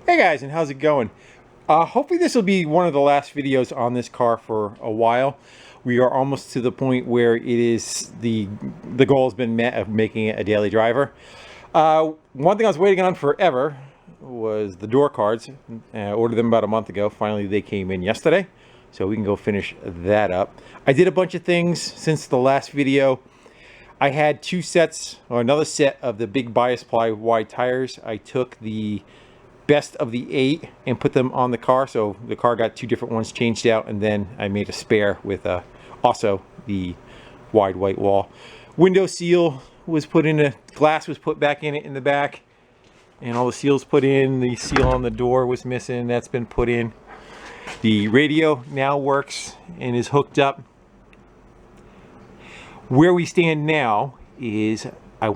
Hey guys, and how's it going? Hopefully this will be one of the last videos on this car for a while. We are almost to the point where it is the goal has been met of making it a daily driver. One thing I was waiting on forever was the door cards. I ordered them about a month ago. Finally, they came in yesterday, so we can go finish that up. I did a bunch of things since the last video. I had two sets, or another set of the big bias ply wide tires. I took the best of the 8 and put them on the car, so the car got two different ones changed out, and then I made a spare with also the wide white wall. Window seal was put in, a glass was put back in it in the back, and all the seals put in. The seal on the door was missing, that's been put in. The radio now works and is hooked up. Where we stand now is I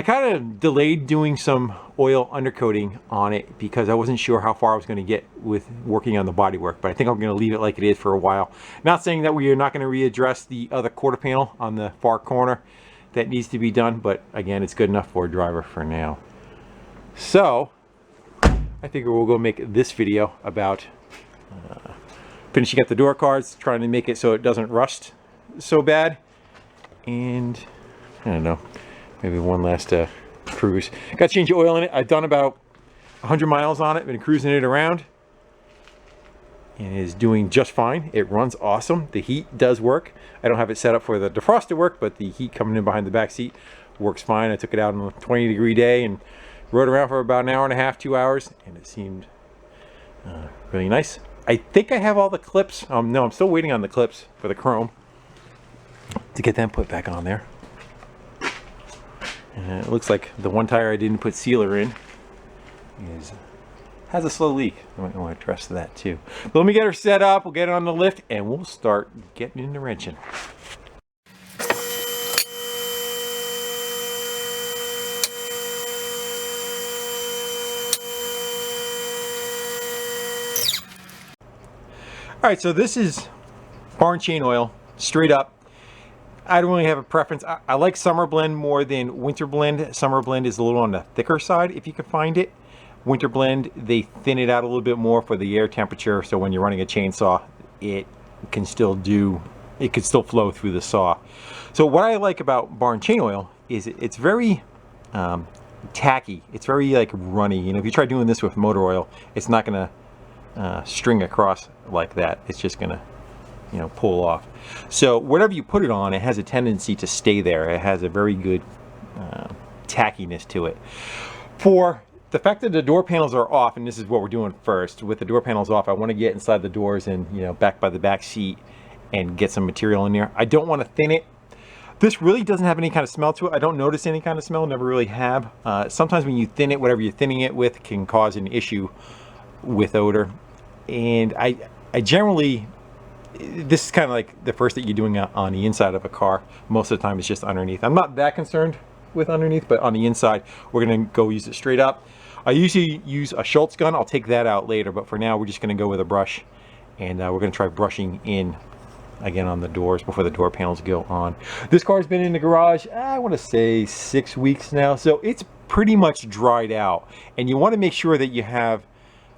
kind of delayed doing some oil undercoating on it because I wasn't sure how far I was going to get with working on the bodywork, but I think I'm going to leave it like it is for a while. Not saying that we are not going to readdress the other quarter panel on the far corner that needs to be done, but again, it's good enough for a driver for now. So I figure we'll go make this video about finishing up the door cards, trying to make it so it doesn't rust so bad, and I don't know, maybe one last cruise. Got to change the oil in it. I've done about 100 miles on it, been cruising it around, and it is doing just fine. It runs awesome. The heat does work. I don't have it set up for the defrost to work, but the heat coming in behind the back seat works fine. I took it out on a 20-degree day and rode around for about an hour and a half, 2 hours, and it seemed really nice. I think I have all the clips. No, I'm still waiting on the clips for the chrome to get them put back on there. And it looks like the one tire I didn't put sealer in has a slow leak. I might want to address that too. But let me get her set up, we'll get it on the lift, and we'll start getting into wrenching. Alright, so this is barn chain oil, straight up. I don't really have a preference. I like summer blend more than winter blend. Summer blend is a little on the thicker side if you can find it. Winter blend, they thin it out a little bit more for the air temperature, so when you're running a chainsaw, it could still flow through the saw. So what I like about barn chain oil is it's very tacky. It's very like runny. You know, if you try doing this with motor oil, it's not gonna string across like that. It's just gonna, you know, pull off. So whatever you put it on, it has a tendency to stay there. It has a very good tackiness to it. For the fact that the door panels are off, and this is what we're doing first, with the door panels off, I want to get inside the doors and, you know, back by the back seat and get some material in there. I don't want to thin it. This really doesn't have any kind of smell to it. I don't notice any kind of smell, never really have. Sometimes when you thin it, whatever you're thinning it with can cause an issue with odor. And I generally, this is kind of like the first that you're doing on the inside of a car. Most of the time it's just underneath. I'm not that concerned with underneath, but on the inside we're going to go use it straight up. I usually use a Schultz gun. I'll take that out later, but for now we're just going to go with a brush, and we're going to try brushing in again on the doors before the door panels go on. This car's been in the garage, I want to say 6 weeks now, so it's pretty much dried out, and you want to make sure that you have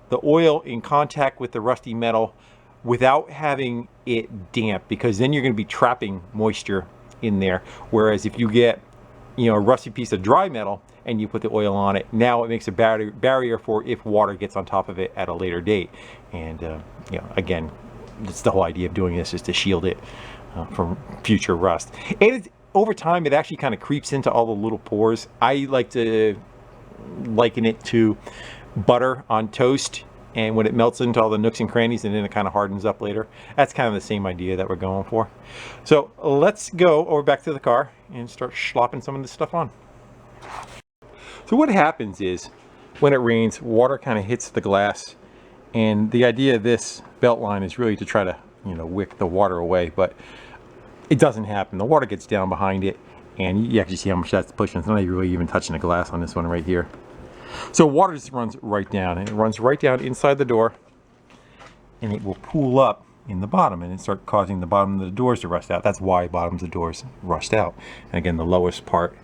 the oil in contact with the rusty metal without having it damp, because then you're going to be trapping moisture in there. Whereas if you get, you know, a rusty piece of dry metal and you put the oil on it, now it makes a barrier for if water gets on top of it at a later date. And you know, again, that's the whole idea of doing this, is to shield it from future rust. And over time it actually kind of creeps into all the little pores. I like to liken it to butter on toast, and when it melts into all the nooks and crannies and then it kind of hardens up later. That's kind of the same idea that we're going for. So let's go over back to the car and start slopping some of this stuff on. So what happens is, when it rains, water kind of hits the glass, and the idea of this belt line is really to try to, you know, wick the water away, but it doesn't happen. The water gets down behind it, and you actually see how much that's pushing. It's not really even touching the glass on this one right here. So water just runs right down, and it runs right down inside the door, and it will pool up in the bottom and start causing the bottom of the doors to rust out. That's why bottoms of doors rust out. And again, the lowest part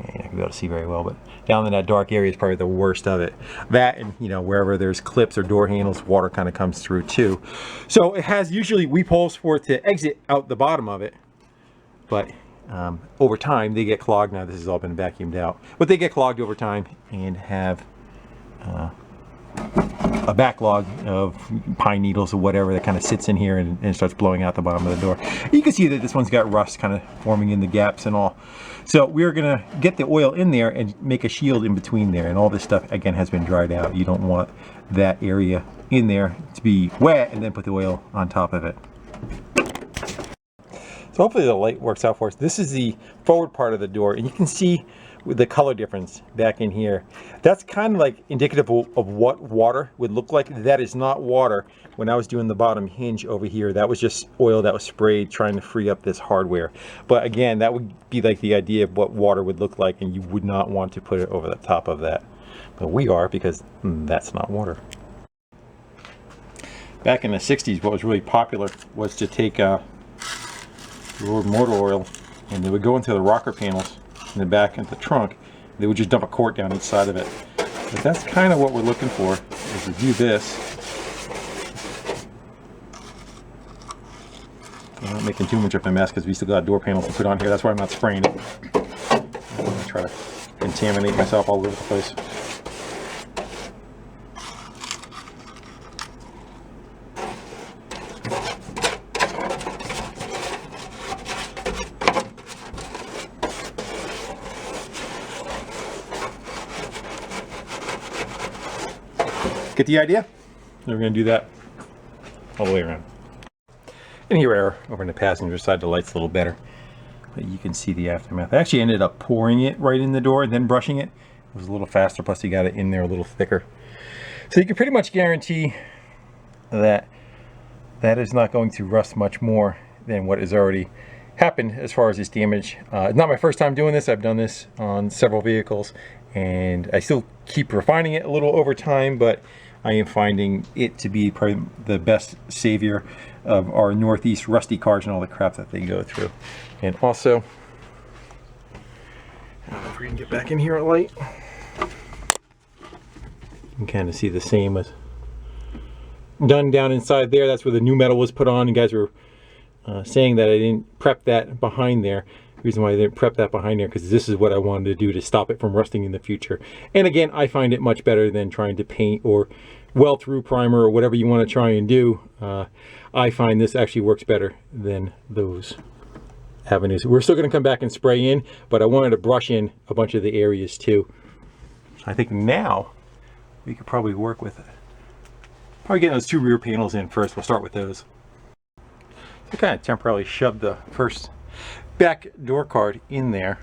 And I can be able to see very well, but down in that dark area is probably the worst of it. That, and you know, wherever there's clips or door handles, water kind of comes through too. So it has usually weep holes for it to exit out the bottom of it, but over time they get clogged. Now this has all been vacuumed out, but they get clogged over time and have a backlog of pine needles or whatever that kind of sits in here and starts blowing out the bottom of the door. You can see that this one's got rust kind of forming in the gaps and all. So we're gonna get the oil in there and make a shield in between there, and all this stuff again has been dried out. You don't want that area in there to be wet and then put the oil on top of it. So hopefully the light works out for us. This is the forward part of the door, and you can see the color difference back in here. That's kind of like indicative of what water would look like. That is not water. When I was doing the bottom hinge over here, that was just oil that was sprayed trying to free up this hardware. But again, that would be like the idea of what water would look like, and you would not want to put it over the top of that. But we are, because that's not water. Back in the 60s, what was really popular was to take motor oil, and they would go into the rocker panels in the back and the trunk. They would just dump a quart down each side of it. But that's kind of what we're looking for, is to do this. I'm not making too much of a mess because we still got door panels to put on here. That's why I'm not spraying it. I'm going to try to contaminate myself all over the place. Get the idea? We're going to do that all the way around. And here we are over in the passenger side. The light's a little better, but you can see the aftermath. I actually ended up pouring it right in the door and then brushing it. It was a little faster, plus you got it in there a little thicker. So you can pretty much guarantee that that is not going to rust much more than what has already happened as far as this damage. It's not my first time doing this. I've done this on several vehicles, and I still keep refining it a little over time, but I am finding it to be probably the best savior of our Northeast rusty cars and all the crap that they go through. And also, I don't know if we can get back in here at light. You can kind of see the same as done down inside there. That's where the new metal was put on. You guys were saying that I didn't prep that behind there. The reason why I didn't prep that behind there, because this is what I wanted to do to stop it from rusting in the future. And again, I find it much better than trying to paint or weld through primer or whatever you want to try and do. I find this actually works better than those avenues. We're still going to come back and spray in, but I wanted to brush in a bunch of the areas too. I think now we could probably work with it. Probably getting those two rear panels in first. We'll start with those. I kind of temporarily shoved the first back door card in there.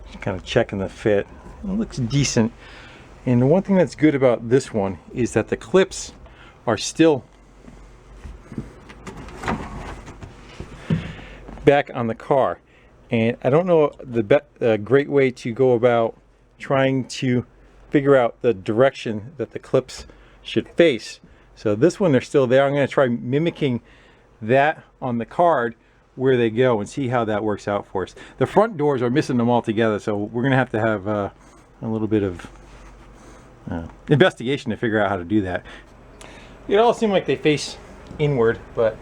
Just kind of checking the fit. It looks decent. And the one thing that's good about this one is that the clips are still back on the car. And I don't know the great way to go about trying to figure out the direction that the clips should face. So this one, they're still there. I'm going to try mimicking that on the card where they go and see how that works out for us. The front doors are missing them all together, so we're going to have a little bit of investigation to figure out how to do that. It all seemed like they face inward, but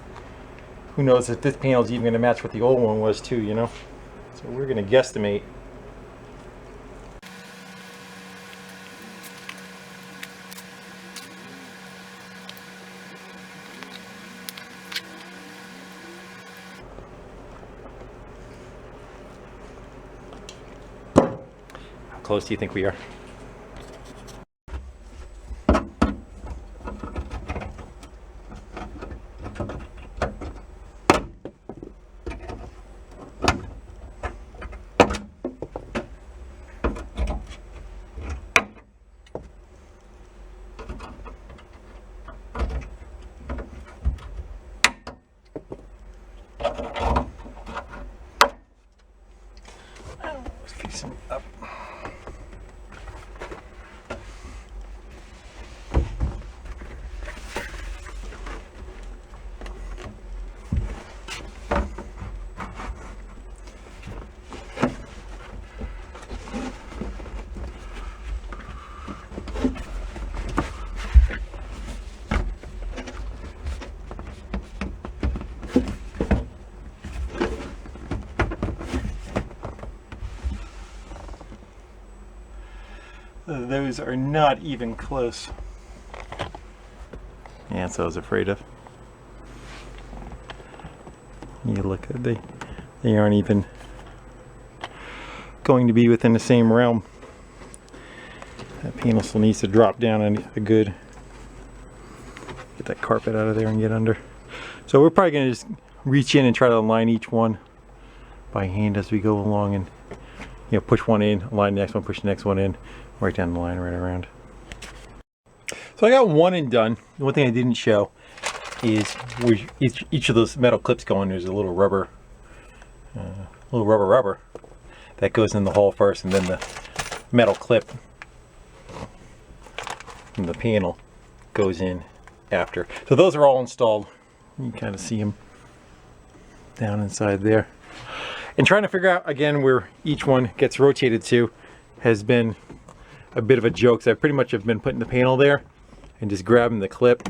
who knows if this panel is even going to match what the old one was too, you know? So we're going to guesstimate. How close do you think we are? Up. Those are not even close. Yeah, that's what I was afraid of. You look at they aren't even going to be within the same realm. That panel still needs to drop down and a good, get that carpet out of there and get under. So we're probably going to just reach in and try to align each one by hand as we go along, and push one in, align the next one, push the next one in, right down the line, right around. So I got one and done. The one thing I didn't show is where each of those metal clips go in. There's a little rubber that goes in the hole first, and then the metal clip from the panel goes in after. So those are all installed. You can kind of see them down inside there. And trying to figure out again where each one gets rotated to has been a bit of a joke. So I pretty much have been putting the panel there and just grabbing the clip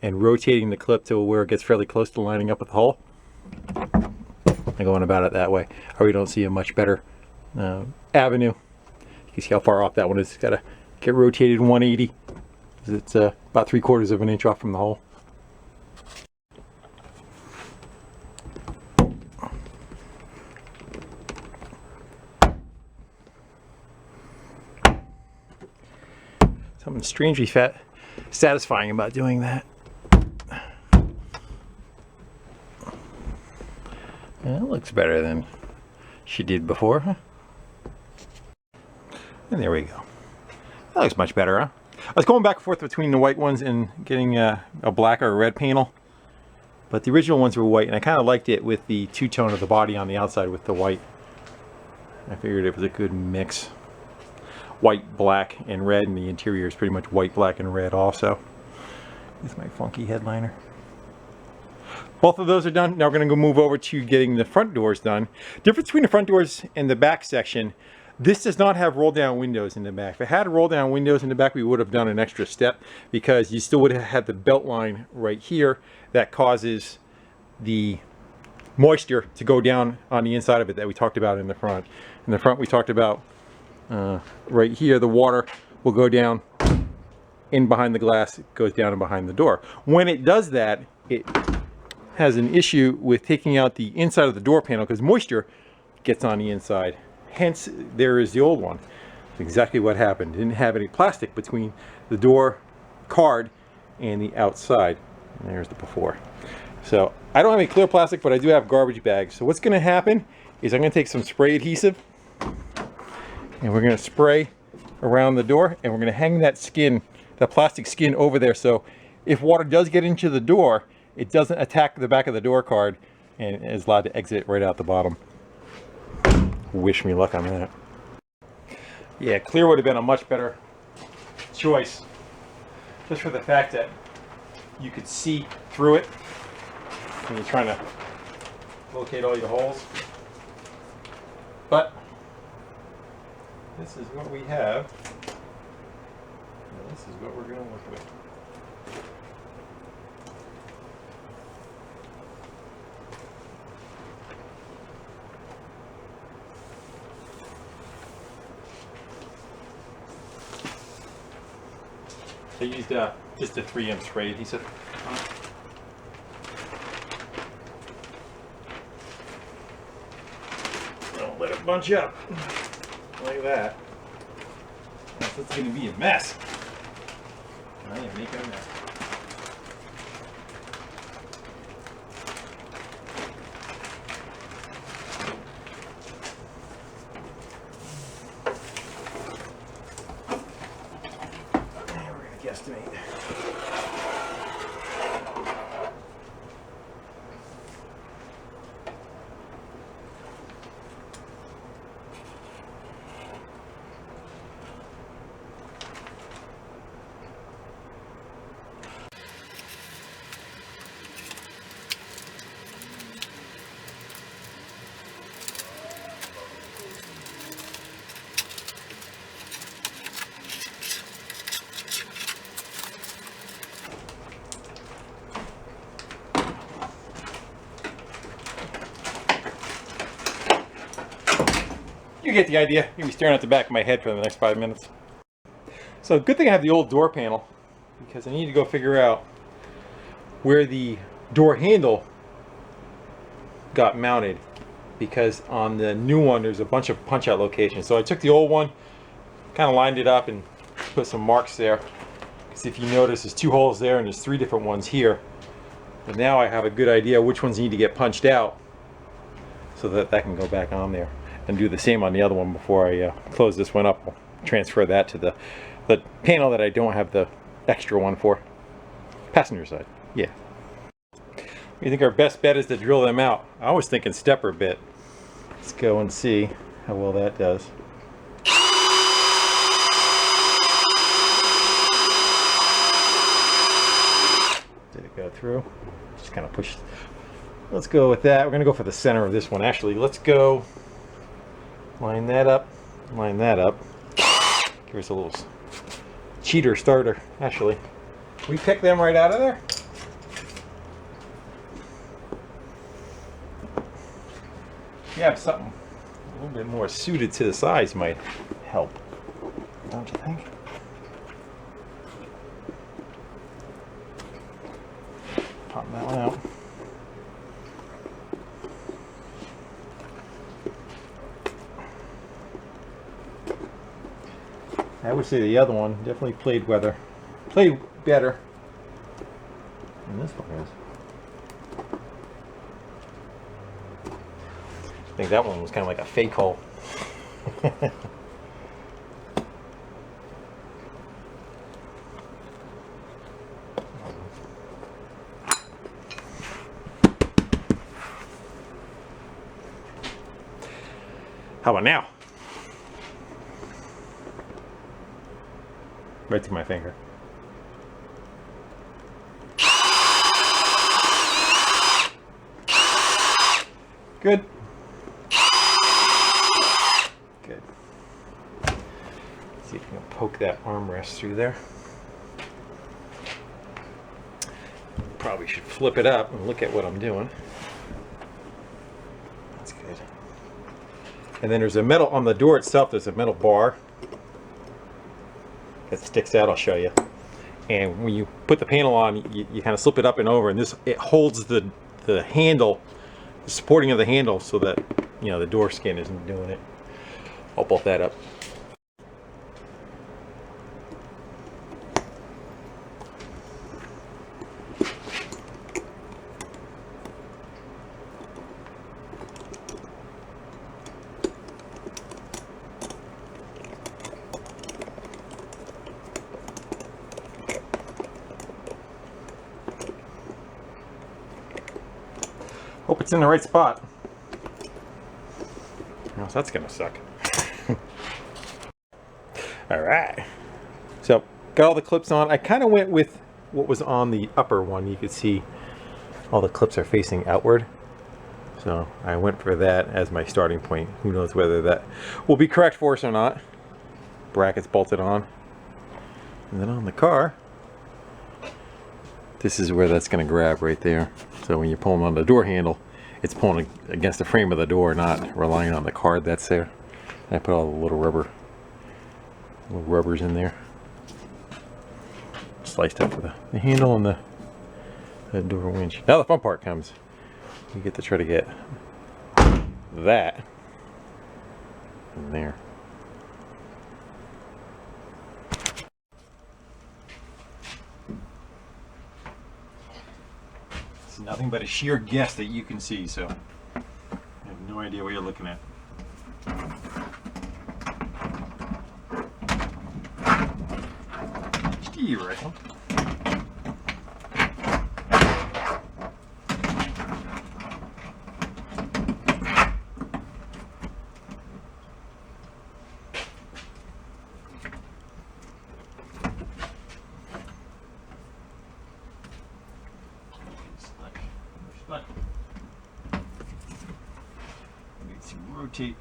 and rotating the clip to where it gets fairly close to lining up with the hole. I'm going about it that way. I really don't see a much better avenue. You can see how far off that one is. It's got to get rotated 180. It's about 3/4 of an inch off from the hole. Something strangely satisfying about doing that. That looks better than she did before, huh? And there we go. That looks much better, huh? I was going back and forth between the white ones and getting a black or a red panel, but the original ones were white, and I kind of liked it with the two-tone of the body on the outside with the white. I figured it was a good mix. White, black, and red, and the interior is pretty much white, black, and red also. Here's my funky headliner. Both of those are done. Now we're going to go move over to getting the front doors done. Difference between the front doors and the back section, this does not have roll down windows in the back. If it had roll down windows in the back, we would have done an extra step, because you still would have had the belt line right here that causes the moisture to go down on the inside of it that we talked about in the front. In the front we talked about right here, the water will go down in behind the glass, it goes down and behind the door. When it does that, it has an issue with taking out the inside of the door panel because moisture gets on the inside. Hence, there is the old one. That's exactly what happened. It didn't have any plastic between the door card and the outside. And there's the before. So I don't have any clear plastic, but I do have garbage bags. So what's going to happen is I'm going to take some spray adhesive and we're going to spray around the door, and we're going to hang that skin, that plastic skin over there, so if water does get into the door, it doesn't attack the back of the door card and is allowed to exit right out the bottom. Wish me luck on that. Yeah, clear would have been a much better choice, just for the fact that you could see through it when you're trying to locate all your holes. But this is what we have, and this is what we're going to work with. I used just a 3M spray adhesive. Don't let it bunch up like that. It's going to be a mess. I am making a mess. Guesstimate. You get the idea. You'll be staring at the back of my head for the next 5 minutes. So good thing I have the old door panel, because I need to go figure out where the door handle got mounted, because on the new one there's a bunch of punch out locations. So I took the old one, kind of lined it up and put some marks there, because if you notice there's 2 holes there and there's 3 different ones here. But now I have a good idea which ones need to get punched out, so that can go back on there, and do the same on the other one before I close this one up. I'll transfer that to the panel that I don't have the extra one for. Passenger side, yeah. You think our best bet is to drill them out? I was thinking stepper bit. Let's go and see how well that does. Did it go through? Just kind of push. Let's go with that. We're going to go for the center of this one. Actually, let's go line that up. Line that up. Give us a little cheater starter. Actually, we pick them right out of there. Yeah, something a little bit more suited to the size might help, don't you think? Pop that one out. I would say the other one definitely played better than this one is. I think that one was kind of like a fake hole. How about now? Right to my finger. Good. Good. See if we can poke that armrest through there. Probably should flip it up and look at what I'm doing. That's good. And then there's a metal on the door itself. There's a metal bar that sticks out. I'll show you. And when you put the panel on, you kind of slip it up and over, and it holds the handle, the supporting of the handle, so that the door skin isn't doing it. I'll bolt that up. Hope it's in the right spot. Or else that's gonna suck. Alright. So, got all the clips on. I kind of went with what was on the upper one. You could see all the clips are facing outward. So, I went for that as my starting point. Who knows whether that will be correct for us or not. Brackets bolted on. And then on the car, this is where that's going to grab right there. So when you're pulling on the door handle, it's pulling against the frame of the door, not relying on the card that's there. And I put all the little rubbers in there. Sliced up for the handle and the door winch. Now the fun part comes. You get to try to get that in there. It's nothing but a sheer guess that you can see, so I have no idea what you're looking at. You reckon? Need to rotate.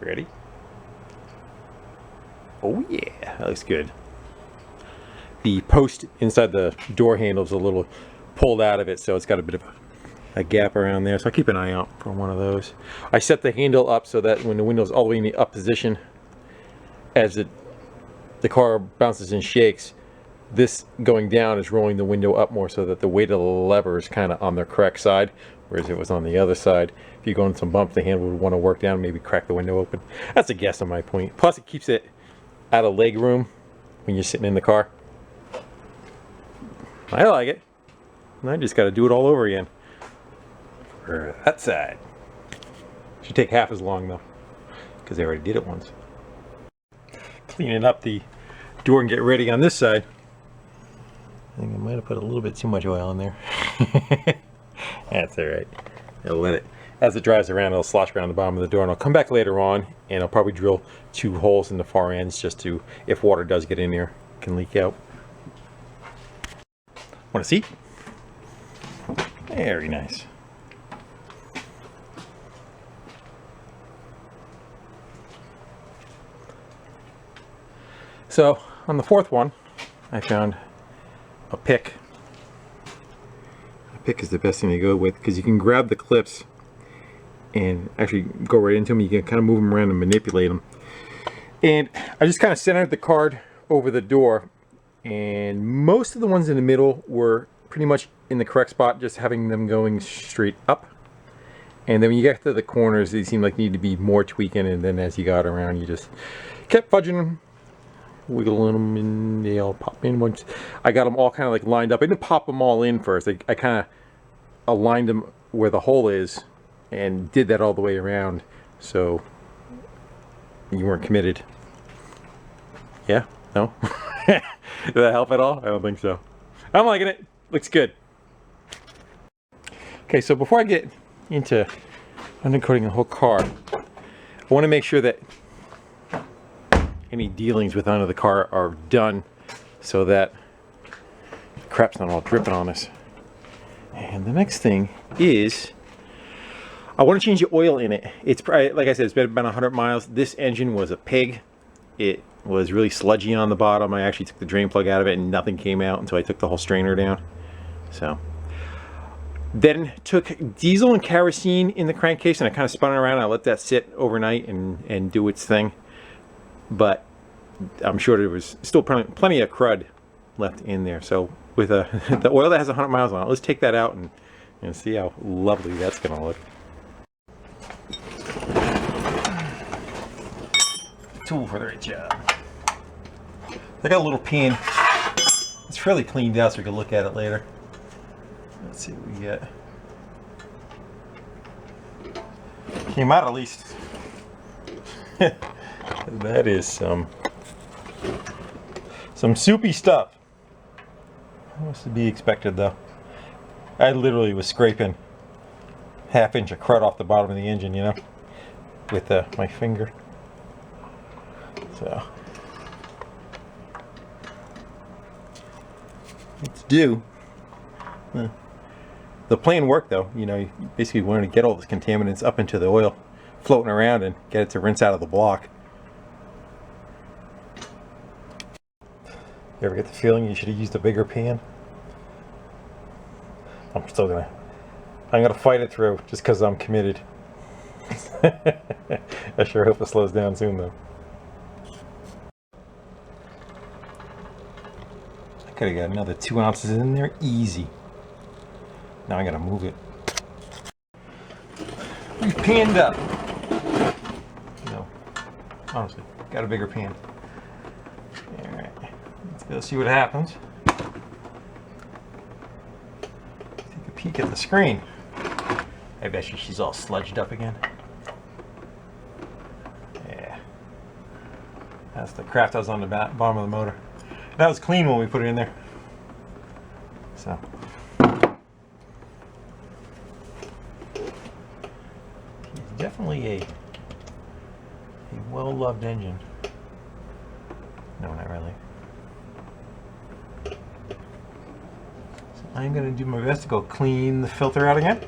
Ready? Oh yeah, that looks good. The post inside the door handle is a little pulled out of it, so it's got a bit of a gap around there. So I'll keep an eye out for one of those. I set the handle up so that when the window's all the way in the up position, as the car bounces and shakes, this going down is rolling the window up more so that the weight of the lever is kind of on the correct side, whereas if it was on the other side, if you go in some bumps, the handle would want to work down, maybe crack the window open. That's a guess on my point. Plus it keeps it out of leg room when you're sitting in the car. I like it. I just got to do it all over again. For that side. Should take half as long though, because I already did it once. Cleaning up the door and get ready on this side. I think I might have put a little bit too much oil in there. That's alright. I'll let it, as it dries around, it'll slosh around the bottom of the door, and I'll come back later on and I'll probably drill 2 holes in the far ends just to, if water does get in there, it can leak out. Want to see? Very nice. So on the 4th one, I found a pick. A pick is the best thing to go with because you can grab the clips and actually go right into them. You can kind of move them around and manipulate them. And I just kind of centered the card over the door, and most of the ones in the middle were pretty much in the correct spot, just having them going straight up. And then when you get to the corners, they seem like need to be more tweaking, and then as you got around, you just kept fudging them, wiggling them, and they all pop in. Once I got them all kind of like lined up, I didn't pop them all in first. I kind of aligned them where the hole is and did that all the way around, so you weren't committed. Yeah? No? Did that help at all? I don't think so. I'm liking it. Looks good. Okay, so before I get into undercoating the whole car, I want to make sure that any dealings with under the car are done so that the crap's not all dripping on us. And the next thing is I want to change the oil in it. It's probably, like I said, it's been about 100 miles. This engine was a pig. It was really sludgy on the bottom. I actually took the drain plug out of it and nothing came out until I took the whole strainer down. So then took diesel and kerosene in the crankcase and I kind of spun it around. I let that sit overnight and do its thing. But I'm sure there was still plenty of crud left in there. So with the oil that has 100 miles on it, let's take that out and see how lovely that's going to look. Tool for the right job. I got a little pan. It's fairly cleaned out so we can look at it later. Let's see what we get. Came out at least. That is some soupy stuff. What's to be expected though? I literally was scraping ½ inch of crud off the bottom of the engine, you know, with my finger. So it's due. The plan worked though. You know, you basically wanted to get all the contaminants up into the oil floating around and get it to rinse out of the block. You ever get the feeling you should have used a bigger pan? I'm gonna fight it through just because I'm committed. I sure hope it slows down soon though. I could have got another 2 ounces in there easy. Now I gotta move it. We panned up. No, honestly, got a bigger pan. Alright, let's go see what happens. Take a peek at the screen. I bet you she's all sludged up again. Yeah. That's the crap that was on the bottom of the motor. That was clean when we put it in there. So. It's definitely a well-loved engine. No, not really. So I'm going to do my best to go clean the filter out again.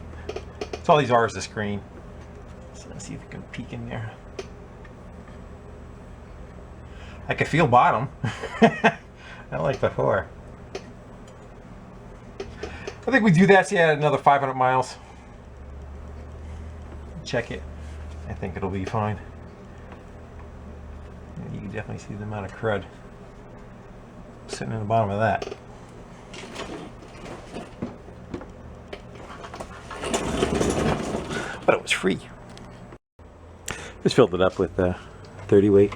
So all these are is the screen. So let's see if we can peek in there. I can feel bottom. Not like before. I think we do that, see, another 500 miles. Check it. I think it'll be fine. You can definitely see the amount of crud sitting in the bottom of that. But it was free. Just filled it up with 30 weight.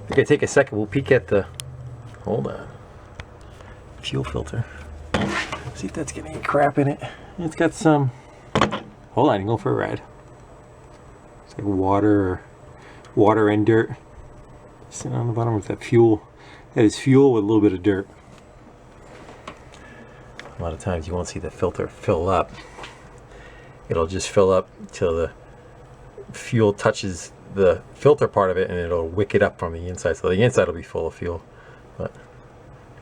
We're gonna take a second. We'll peek at the, hold on, fuel filter. See if that's getting any crap in it. It's got some, hold on, you can go for a ride. It's like water and dirt sitting on the bottom with that fuel. That is fuel with a little bit of dirt. A lot of times you won't see the filter fill up. It'll just fill up till the fuel touches the filter part of it, and it'll wick it up from the inside. So the inside will be full of fuel, but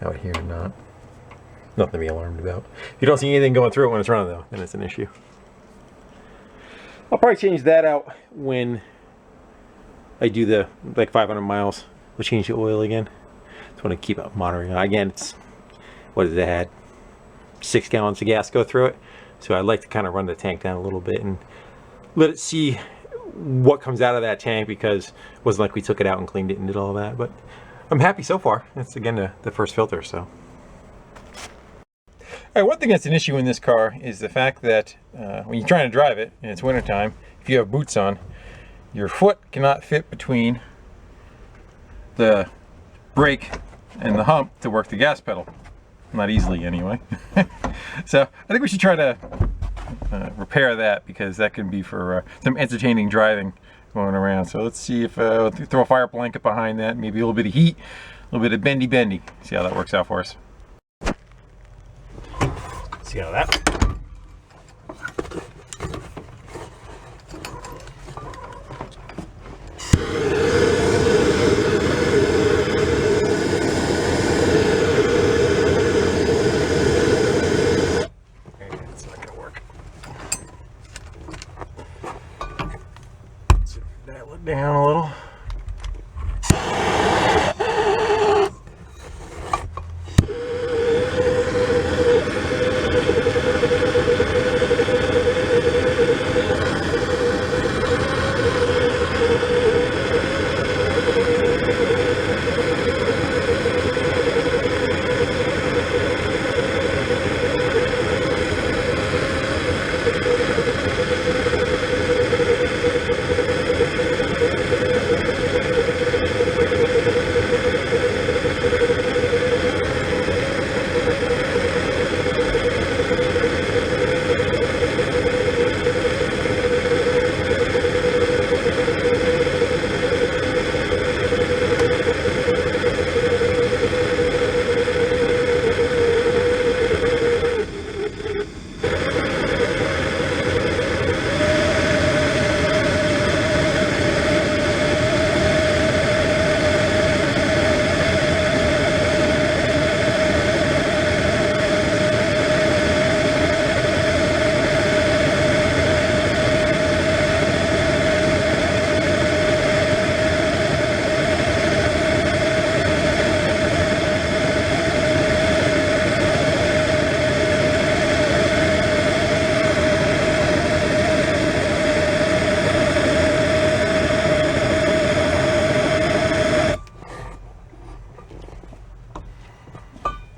out here not. Nothing to be alarmed about. If you don't see anything going through it when it's running though, then it's an issue. I'll probably change that out when I do the like 500 miles. We'll change the oil again. Just want to keep it monitoring. Again, it's, what does it had? 6 gallons of gas go through it. So I'd like to kind of run the tank down a little bit and let it see what comes out of that tank, because it wasn't like we took it out and cleaned it and did all that. But I'm happy so far. It's again the first filter, so. All right, one thing that's an issue in this car is the fact that when you're trying to drive it and it's wintertime, if you have boots on, your foot cannot fit between the brake and the hump to work the gas pedal. Not easily anyway. So I think we should try to repair that, because that can be for some entertaining driving going around. So let's see if we'll throw a fire blanket behind that, maybe a little bit of heat, a little bit of bendy. See how that works out for us. See how that. It's not gonna work. Let's dial it down a little.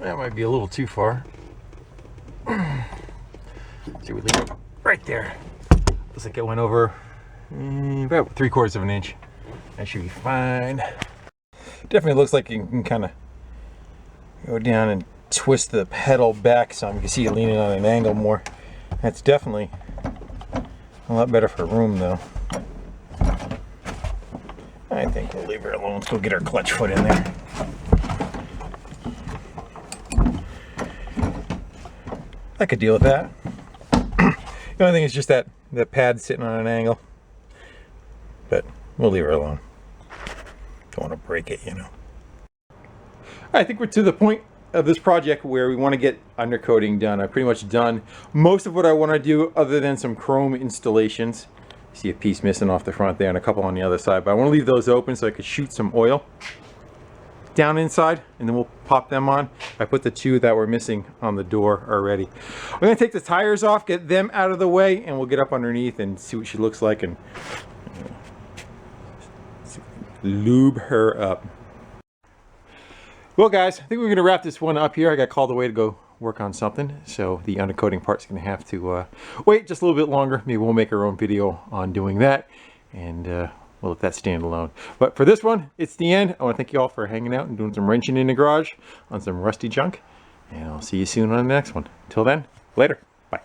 That might be a little too far. See, we leave it right there. Looks like it went over about 3/4 of an inch. That should be fine. Definitely looks like you can kind of go down and twist the pedal back some. You can see it leaning on an angle more. That's definitely a lot better for room though. I think we'll leave her alone. Let's go get our clutch foot in there. I could deal with that. The only thing is just that the pad sitting on an angle. But we'll leave her alone. Don't want to break it, you know. I think we're to the point of this project where we want to get undercoating done. I've pretty much done most of what I want to do, other than some chrome installations. See a piece missing off the front there and a couple on the other side, but I want to leave those open so I could shoot some oil. down inside, and then we'll pop them on. I put the two that were missing on the door already. I'm gonna take the tires off, get them out of the way, and we'll get up underneath and see what she looks like and lube her up. Well guys, I think we're gonna wrap this one up here. I got called away to go work on something, so the undercoating part's gonna have to wait just a little bit longer. Maybe we'll make our own video on doing that, and we'll let that stand alone. But for this one, it's the end. I want to thank you all for hanging out and doing some wrenching in the garage on some rusty junk, and I'll see you soon on the next one. Until then, later. Bye.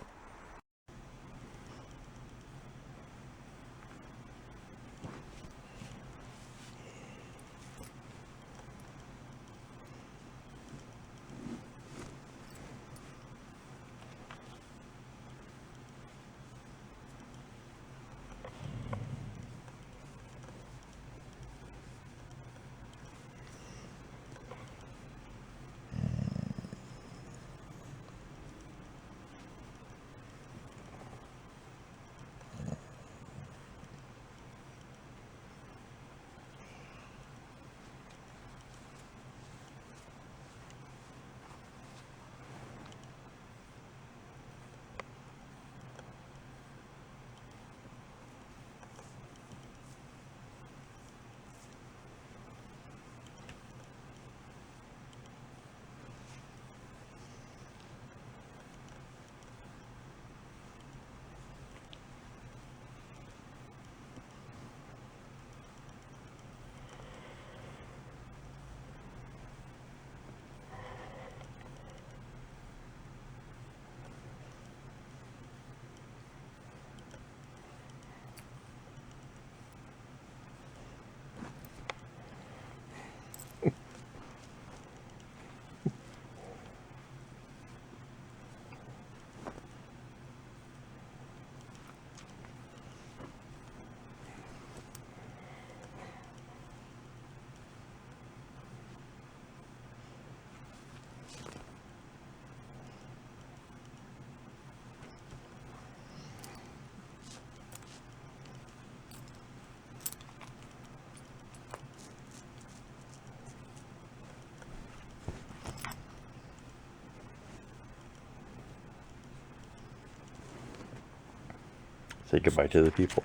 Say goodbye to the people.